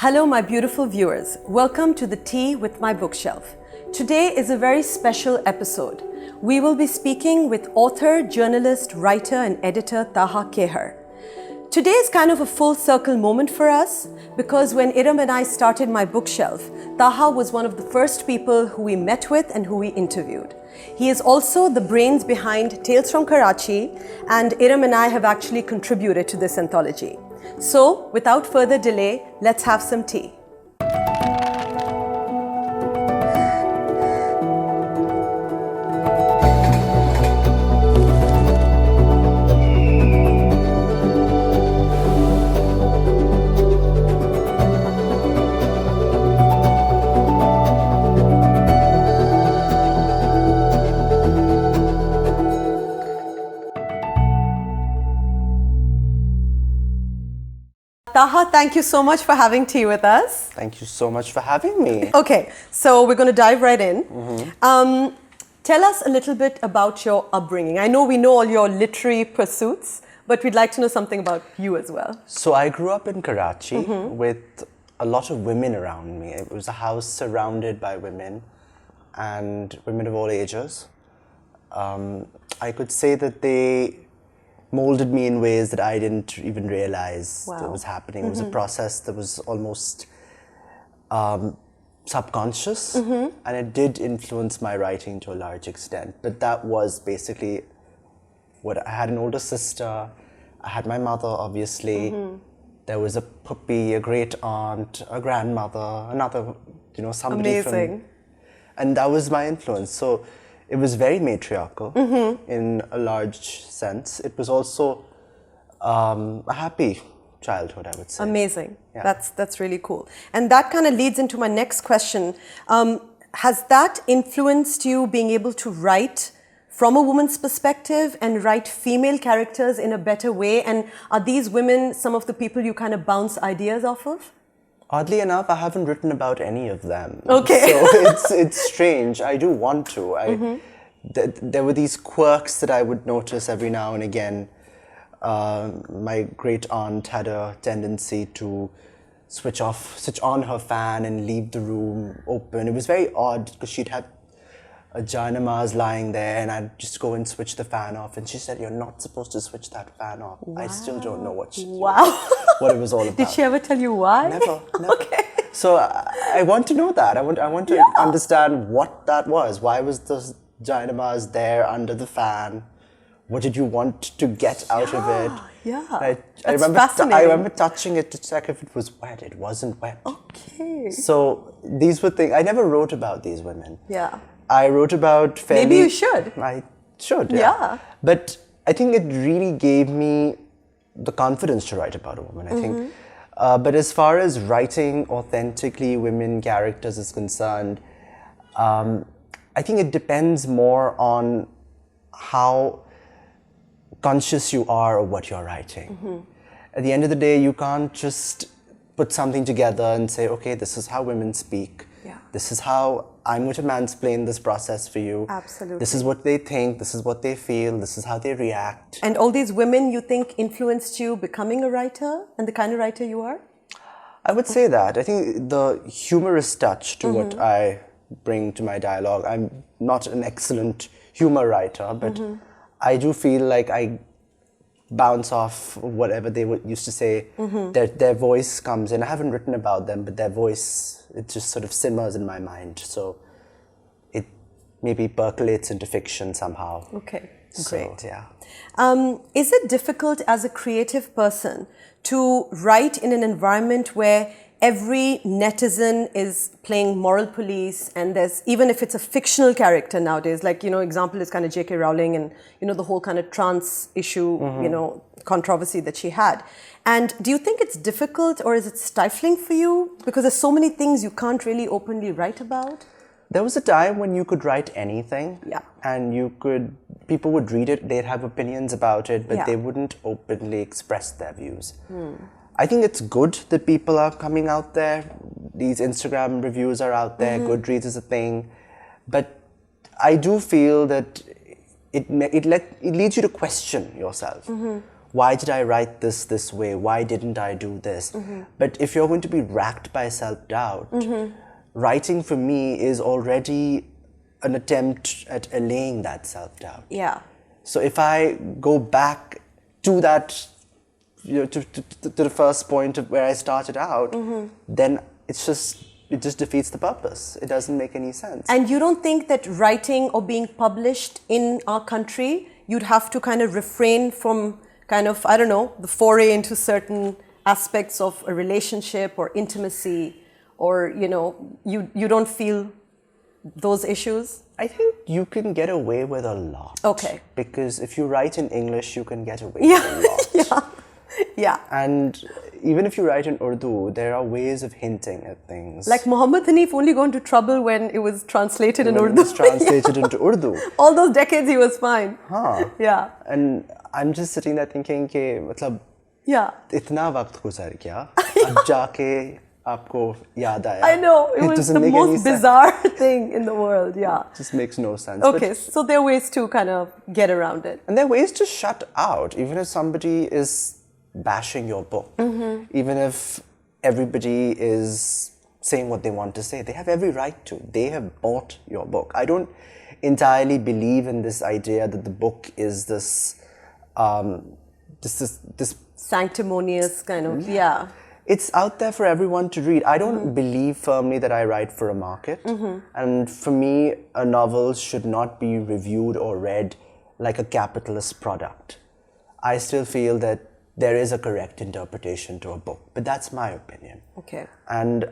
Hello, my beautiful viewers. Welcome to the Tea with My Bookshelf. Today is a very special episode. We will be speaking with author, journalist, writer, and editor Taha Kehar. Today is kind of a full circle moment for us because when Iram and I started My Bookshelf, Taha was one of the first people who we met with and who we interviewed. He is also the brains behind Tales from Karachi, and Iram and I have actually contributed to this anthology. So, without further delay, let's have some tea. Taha, thank you so much for having tea with us. Thank you so much for having me. Okay, so we're going to dive right in. Tell us a little bit about your upbringing. I know we know all your literary pursuits, but we'd like to know something about you as well. So I grew up in Karachi with a lot of women around me. It was a house surrounded by women and women of all ages. I could say that they molded me in ways that I didn't even realize that was happening. It was a process that was almost subconscious, and it did influence my writing to a large extent. But that was basically what I had. An older sister, I had my mother, obviously. There was a puppy, a great aunt, a grandmother, another, somebody Amazing. And that was my influence. So it was very matriarchal in a large sense. It was also a happy childhood, I would say. Amazing. Yeah. That's really cool. And that kind of leads into my next question. Has that influenced you being able to write from a woman's perspective and write female characters in a better way? And are these women some of the people you kind of bounce ideas off of? Oddly enough, I haven't written about any of them. Okay. So it's strange. I do want to. There were these quirks that I would notice every now and again. My great aunt had a tendency to switch on her fan and leave the room open. It was very odd because she'd have a janamaz lying there and I'd just go and switch the fan off. And she said, "You're not supposed to switch that fan off." Wow. I still don't know what it was all about. Did she ever tell you why? Never. Okay. So I want to know that. I want to understand what that was. Why was the janamaz there under the fan? What did you want to get out of it? Yeah. I remember touching it to check if it was wet. It wasn't wet. Okay. So these were things. I never wrote about these women. Yeah. I wrote about fairly... Maybe you should. I should, yeah. But I think it really gave me the confidence to write about a woman, I think. But as far as writing authentically women characters is concerned, I think it depends more on how conscious you are of what you're writing. At the end of the day, you can't just put something together and say, okay, this is how women speak. Yeah. This is how I'm going to mansplain this process for you. Absolutely. This is what they think, this is what they feel, this is how they react. And all these women you think influenced you becoming a writer and the kind of writer you are? I would say that. I think the humorous touch to what I bring to my dialogue. I'm not an excellent humor writer, but I do feel like I bounce off whatever they used to say. Their voice comes in. I haven't written about them, but their voice, it just sort of simmers in my mind. So it maybe percolates into fiction somehow. Okay, So, great. yeah. Is it difficult as a creative person to write in an environment where every netizen is playing moral police, and there's, even if it's a fictional character nowadays, like, example is kind of J.K. Rowling and, the whole kind of trans issue, controversy that she had. And do you think it's difficult or is it stifling for you? Because there's so many things you can't really openly write about. There was a time when you could write anything, Yeah. and people would read it, they'd have opinions about it, but Yeah. they wouldn't openly express their views. I think it's good that people are coming out there. These Instagram reviews are out there, Goodreads is a thing. But I do feel that it leads you to question yourself. why did I write this way? Why didn't I do this? But if you're going to be racked by self-doubt, writing for me is already an attempt at allaying that self-doubt. Yeah. So if I go back to that, to the first point of where I started out, then it just defeats the purpose. It doesn't make any sense. And you don't think that writing or being published in our country, you'd have to kind of refrain from kind of, I don't know, the foray into certain aspects of a relationship or intimacy, or, you know, you don't feel those issues? I think you can get away with a lot. Okay. Because if you write in English, you can get away with a lot. Yeah. And even if you write in Urdu, there are ways of hinting at things. Like Muhammad Hanif only got into trouble when it was translated in Urdu. It was translated into Urdu. All those decades he was fine. Yeah. And I'm just sitting there thinking, मतलब इतना वक्त गुजर गया, अब जाके आपको याद आया. I know, it was the most bizarre thing in the world, It just makes no sense. Okay, so there are ways to kind of get around it. And there are ways to shut out, even if somebody is bashing your book, even if everybody is saying what they want to say, they have every right to. They have bought your book. I don't entirely believe in this idea that the book is this sanctimonious kind of, It's out there for everyone to read. I don't believe firmly that I write for a market. And for me, a novel should not be reviewed or read like a capitalist product. I still feel that there is a correct interpretation to a book, but that's my opinion. Okay. And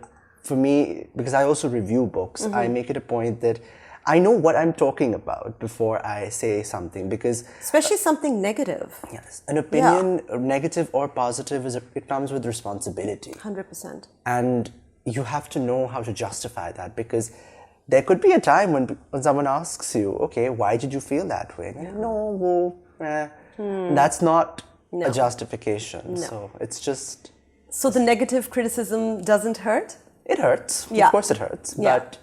for me, because I also review books, I make it a point that I know what I'm talking about before I say something, because especially something negative. Yes, an opinion, negative or positive, it comes with responsibility. 100%. And you have to know how to justify that, because there could be a time when someone asks you, okay, why did you feel that way? That's not a justification. So it's just... So the negative criticism doesn't hurt? It hurts. Of course it hurts. But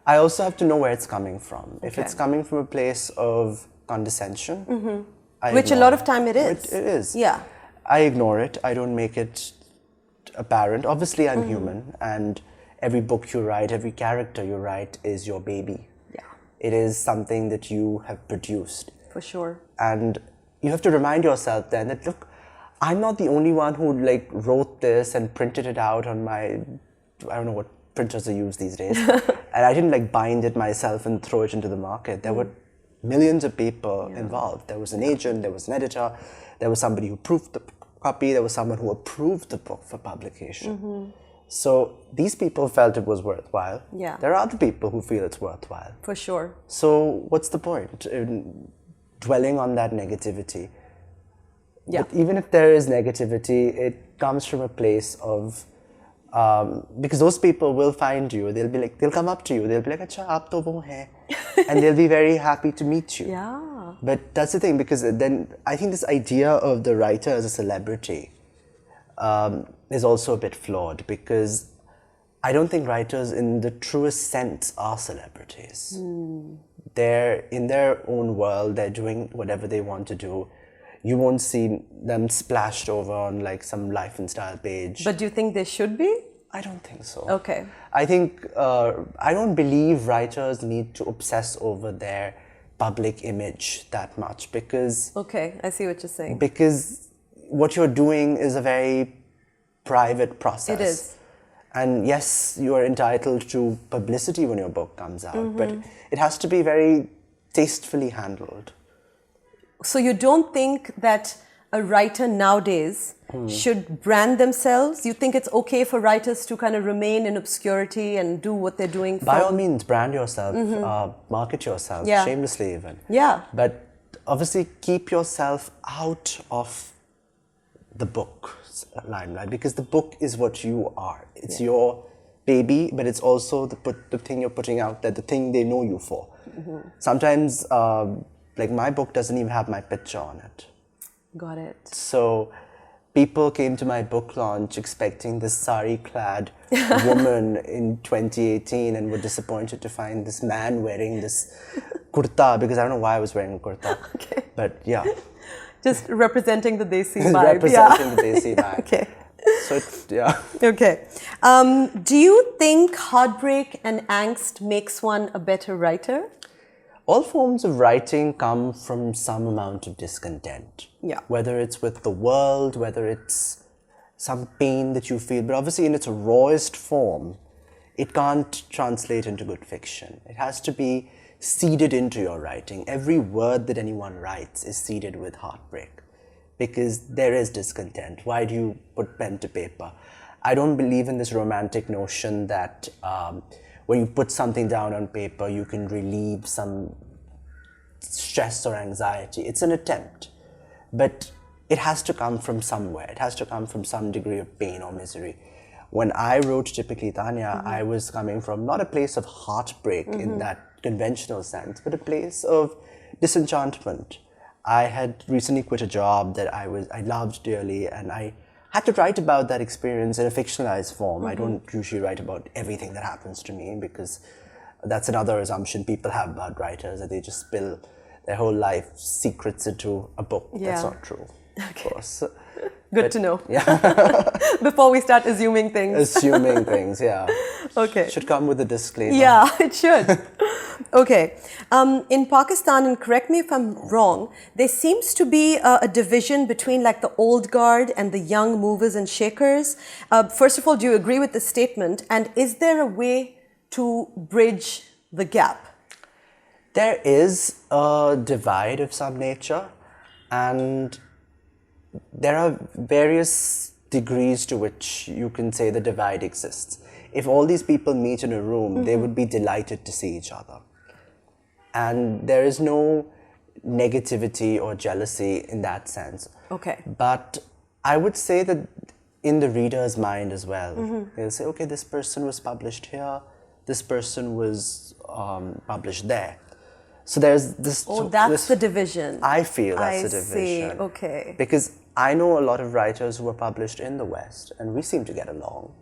I also have to know where it's coming from. If it's coming from a place of condescension, which a lot of time it is. It is. Yeah. I ignore it. I don't make it apparent. Obviously, I'm human, and every book you write, every character you write is your baby. Yeah. It is something that you have produced. For sure. And you have to remind yourself then that, look, I'm not the only one who wrote this and printed it out on my, I don't know what printers they use these days. And I didn't bind it myself and throw it into the market. There were millions of people involved. There was an agent, there was an editor, there was somebody who proofed the copy, there was someone who approved the book for publication. So these people felt it was worthwhile. Yeah. There are other people who feel it's worthwhile. For sure. So what's the point in dwelling on that negativity? Yeah. But even if there is negativity, it comes from a place of because those people will find you. They'll be like, they'll come up to you. They'll be like, "Acha, aap to wo hai," and they'll be very happy to meet you. Yeah. But that's the thing, because then I think this idea of the writer as a celebrity is also a bit flawed, because I don't think writers in the truest sense are celebrities. They're in their own world. They're doing whatever they want to do. You won't see them splashed over on some life and style page. But do you think they should be? I don't think so. Okay. I think, I don't believe writers need to obsess over their public image that much, because... Okay, I see what you're saying. Because what you're doing is a very private process. It is. And yes, you are entitled to publicity when your book comes out, but it has to be very tastefully handled. So you don't think that a writer nowadays should brand themselves? You think it's okay for writers to kind of remain in obscurity and do what they're doing? By all means, brand yourself, market yourself, shamelessly even. Yeah. But obviously keep yourself out of the book's limelight, because the book is what you are. It's your baby, but it's also the thing you're putting out there, the thing they know you for. Sometimes... my book doesn't even have my picture on it. Got it. So people came to my book launch expecting this sari-clad woman in 2018 and were disappointed to find this man wearing this kurta, because I don't know why I was wearing a kurta. Okay. But yeah. Just representing the Desi vibe. Representing the Desi vibe. Okay. So, yeah. Okay. Do you think heartbreak and angst makes one a better writer? All forms of writing come from some amount of discontent. Yeah. Whether it's with the world, whether it's some pain that you feel, but obviously in its rawest form, it can't translate into good fiction. It has to be seeded into your writing. Every word that anyone writes is seeded with heartbreak because there is discontent. Why do you put pen to paper? I don't believe in this romantic notion that when you put something down on paper, you can relieve some stress or anxiety. It's an attempt, but it has to come from somewhere. It has to come from some degree of pain or misery. When I wrote Typically Tanya, I was coming from not a place of heartbreak in that conventional sense, but a place of disenchantment. I had recently quit a job that I loved dearly, and I had to write about that experience in a fictionalized form. I don't usually write about everything that happens to me because that's another assumption people have about writers, that they just spill their whole life secrets into a book. Yeah. That's not true, of course. Good to know. Yeah. Before we start assuming things. Assuming things, yeah. Okay. Should come with a disclaimer. Yeah, it should. Okay. In Pakistan, and correct me if I'm wrong, there seems to be a division between like the old guard and the young movers and shakers. First of all, do you agree with the statement? And is there a way to bridge the gap? There is a divide of some nature, and there are various degrees to which you can say the divide exists. If all these people meet in a room, they would be delighted to see each other. And there is no negativity or jealousy in that sense. Okay. But I would say that in the reader's mind as well, they'll say, okay, this person was published here, this person was published there. So there's this... Oh, that's the division. I feel that's the division. I see, okay. Because I know a lot of writers who were published in the West, and we seem to get along.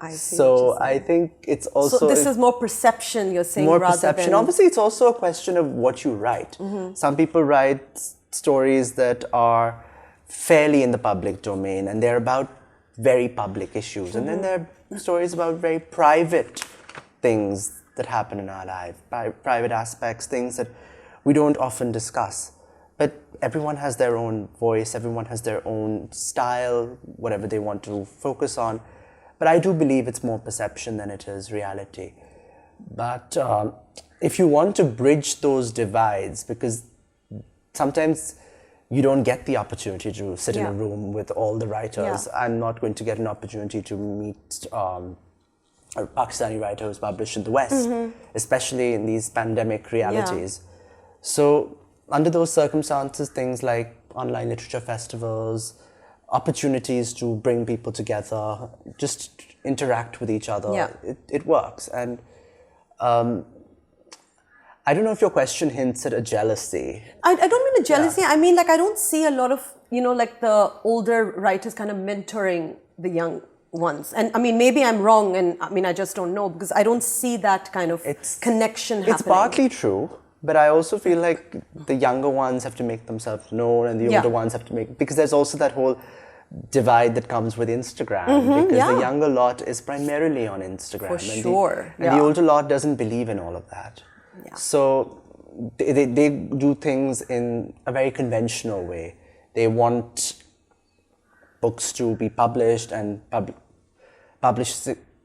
I see. So I think it's also... So this is more perception, you're saying, more rather perception. than... Obviously, it's also a question of what you write. Some people write stories that are fairly in the public domain, and they're about very public issues. And then there are stories about very private things that happen in our life, private aspects, things that we don't often discuss. But everyone has their own voice, everyone has their own style, whatever they want to focus on. But I do believe it's more perception than it is reality. But if you want to bridge those divides, because sometimes you don't get the opportunity to sit in a room with all the writers. I'm not going to get an opportunity to meet a Pakistani writer who's published in the West, especially in these pandemic realities. So under those circumstances, things like online literature festivals, opportunities to bring people together, just interact with each other, it works. And I don't know if your question hints at a jealousy. I don't mean a jealousy. I mean, like, I don't see a lot of, like the older writers kind of mentoring the young ones. And I mean, maybe I'm wrong, and I mean, I just don't know, because I don't see that kind of connection happening. It's partly true, but I also feel like the younger ones have to make themselves known, and the older ones have to make... Because there's also that whole divide that comes with Instagram, because the younger lot is primarily on Instagram. For sure. And the older lot doesn't believe in all of that. So they do things in a very conventional way. They want books to be published and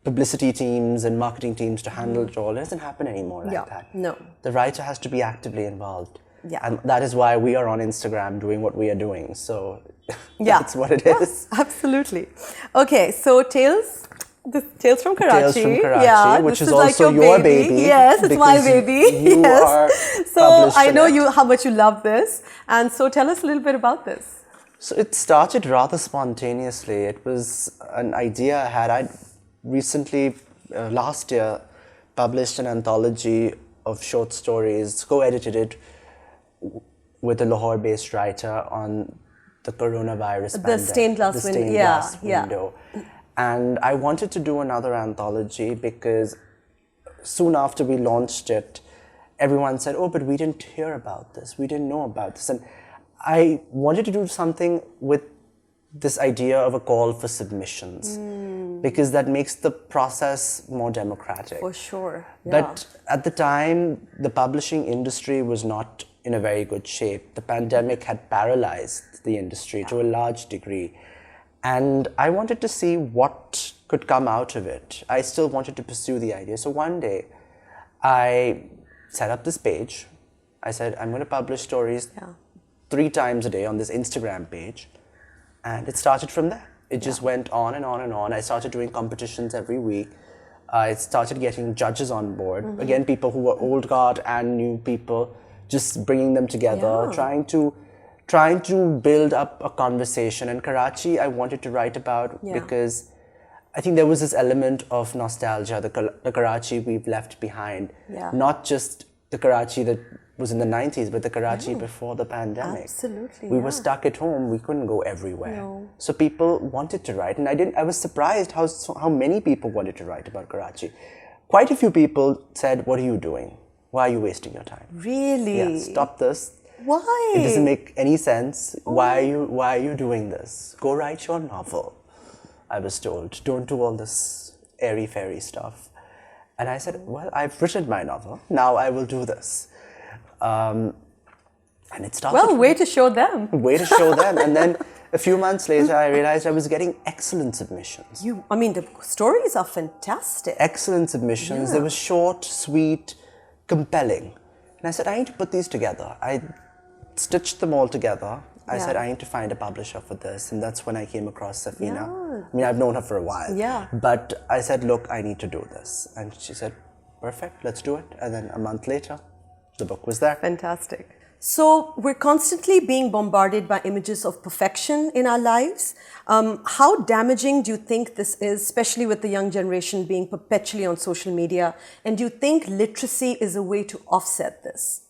publicity teams and marketing teams to handle it all. It doesn't happen anymore like that. No. The writer has to be actively involved. And that is why we are on Instagram doing what we are doing. So that's what it is. Absolutely. Okay, so Tales from Karachi. Tales from Karachi, which is also like your baby. Yes, it's my baby. You are so I know how much you love this. And so tell us a little bit about this. So it started rather spontaneously. It was an idea I had. I recently, last year, published an anthology of short stories, co-edited it with a Lahore-based writer on the coronavirus pandemic. The stained glass window. And I wanted to do another anthology because soon after we launched it, everyone said, oh, but we didn't hear about this. We didn't know about this. And I wanted to do something with this idea of a call for submissions, because that makes the process more democratic. For sure. Yeah. But at the time, the publishing industry was not in a very good shape. The pandemic had paralyzed the industry to a large degree. And I wanted to see what could come out of it. I still wanted to pursue the idea. So one day, I set up this page. I said, I'm going to publish stories 3 times a day on this Instagram page. And it started from there. It just went on and on and on. I started doing competitions every week. I started getting judges on board. Again, people who were old guard and new people, just bringing them together, trying to build up a conversation. And Karachi, I wanted to write about because I think there was this element of nostalgia, the Karachi we've left behind. Not just the Karachi that was in the 90s, but the Karachi before the pandemic. Absolutely. We were stuck at home. We couldn't go everywhere. So people wanted to write. And I was surprised how many people wanted to write about Karachi. Quite a few people said, what are you doing? Why are you wasting your time? Really? Yeah, stop this. Why? It doesn't make any sense. Why are you doing this? Go write your novel, I was told. Don't do all this airy-fairy stuff. And I said, well, I've written my novel. Now I will do this. And it started. Well, way to show them. Way to show them. And then a few months later, I realized I was getting excellent submissions. The stories are fantastic. Excellent submissions. They were short, sweet, compelling. And I said, I need to put these together. I stitched them all together. I said, I need to find a publisher for this. And that's when I came across Safina. I mean, I've known her for a while. But I said, look, I need to do this. And she said, perfect, let's do it. And then a month later, the book was there. Fantastic. So we're constantly being bombarded by images of perfection in our lives. How damaging do you think this is, especially with the young generation being perpetually on social media? And do you think literacy is a way to offset this?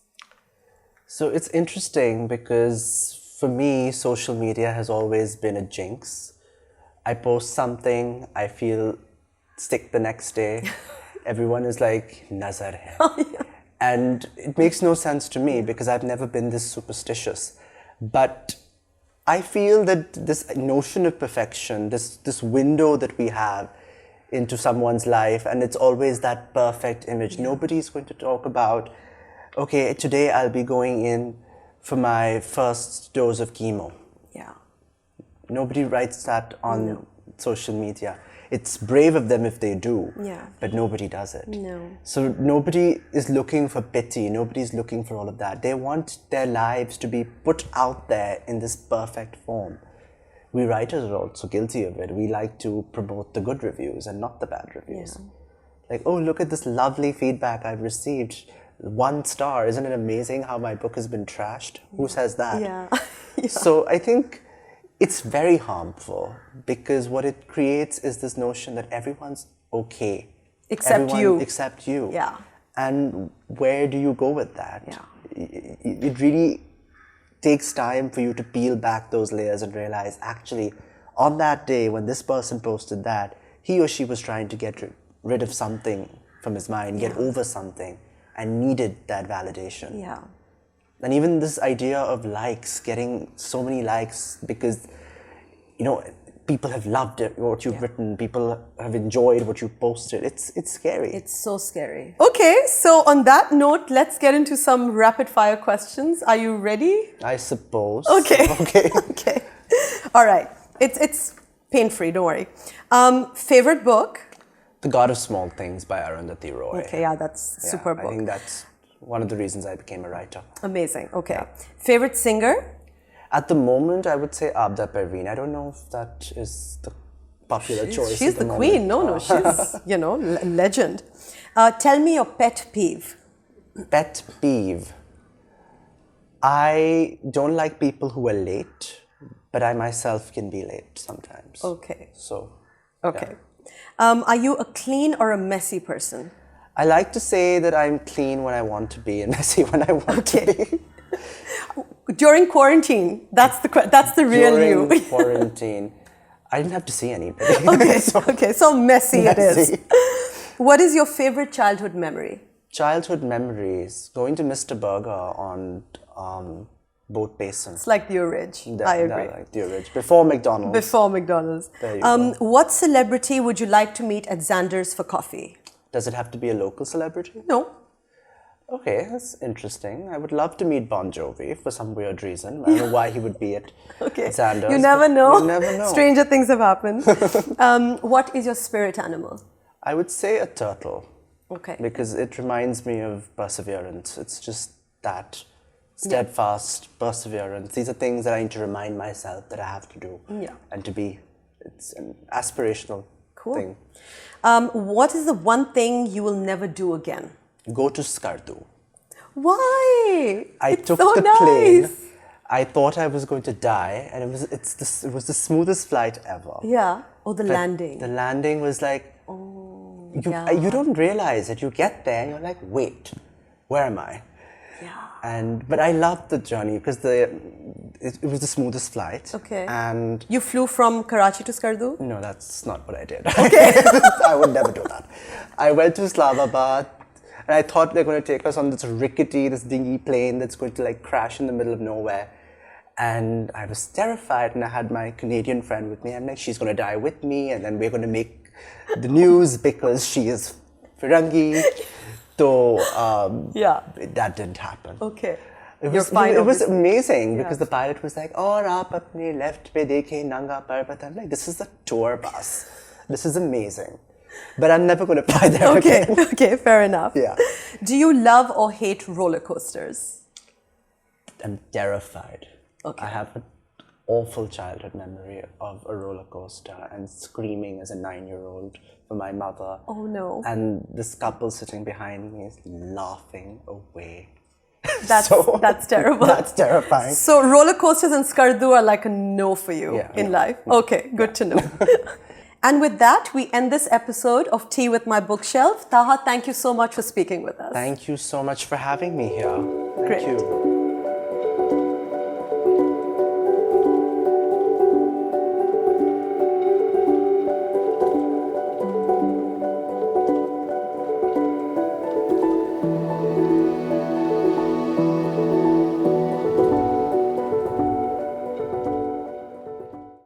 So it's interesting because for me, social media has always been a jinx. I post something, I feel sick the next day. Everyone is like, nazar hai. And it makes no sense to me because I've never been this superstitious. But I feel that this notion of perfection, this window that we have into someone's life, and it's always that perfect image. Nobody's going to talk about, okay, today I'll be going in for my first dose of chemo. Nobody writes that on social media. It's brave of them if they do, but nobody does it. So nobody is looking for pity, nobody's looking for all of that. They want their lives to be put out there in this perfect form. We writers are also guilty of it. We like to promote the good reviews and not the bad reviews. Like, oh, look at this lovely feedback I've received. 1 star, isn't it amazing how my book has been trashed? Who says that? So I think it's very harmful because what it creates is this notion that everyone's okay. Except you. Except you. And where do you go with that? It really takes time for you to peel back those layers and realize, actually, on that day when this person posted that, he or she was trying to get rid of something from his mind, get over something, and needed that validation. And even this idea of likes, getting so many likes because, people have loved it, what you've written, people have enjoyed what you posted. It's scary. It's so scary. Okay, so on that note, let's get into some rapid fire questions. Are you ready? I suppose. Okay. Okay. All right. It's pain-free, don't worry. Favorite book? The God of Small Things by Arundhati Roy. Okay, that's a super book. I think that's one of the reasons I became a writer. Amazing. Okay. Favorite singer? At the moment, I would say Abda Perveen. I don't know if that is the popular choice. She's the queen. No, she's, legend. Tell me your pet peeve. Pet peeve. I don't like people who are late, but I myself can be late sometimes. Okay. So. Okay. Are you a clean or a messy person? I like to say that I'm clean when I want to be and messy when I want to be. During quarantine, that's the real you. During quarantine, I didn't have to see anybody. Okay, so messy it is. What is your favorite childhood memory? Childhood memories, going to Mr. Burger on boat basin. It's like the Orange. I agree. Like the Orange. Before McDonald's. Before McDonald's. There you go. What celebrity would you like to meet at Xander's for coffee? Does it have to be a local celebrity? No. Okay, that's interesting. I would love to meet Bon Jovi for some weird reason. I don't know why he would be at Xander's. You never know. You never know. Stranger things have happened. What is your spirit animal? I would say a turtle. Okay. Because it reminds me of perseverance. It's just that steadfast perseverance. These are things that I need to remind myself that I have to do. Yeah. And to be. It's an aspirational thing. What is the one thing you will never do again? Go to Skardu. Why? I took the plane. I thought I was going to die, and it was the smoothest flight ever. Yeah. Or the landing. The landing was like, you don't realize that you get there and you're like, wait, where am I? Yeah. But I loved the journey because it was the smoothest flight. Okay. And you flew from Karachi to Skardu? No, that's not what I did. Okay. I would never do that. I went to Islamabad. And I thought they're going to take us on this dingy plane that's going to like crash in the middle of nowhere. And I was terrified, and I had my Canadian friend with me. I'm like, she's going to die with me, and then we're going to make the news because she is Firangi. So that didn't happen. Okay. It was amazing because the pilot was like, "Aur aap apne left pe dekhe nanga parbat." I'm like, this is a tour bus. This is amazing. But I'm never going to fly there again. Okay, fair enough. Yeah. Do you love or hate roller coasters? I'm terrified. Okay. I have an awful childhood memory of a roller coaster and screaming as a 9-year-old for my mother. Oh no. And this couple sitting behind me is laughing away. That's terrible. That's terrifying. So roller coasters and Skardu are like a no for you in life. Okay, good to know. And with that, we end this episode of Tea with My Bookshelf. Taha, thank you so much for speaking with us. Thank you so much for having me here. Great. Thank you.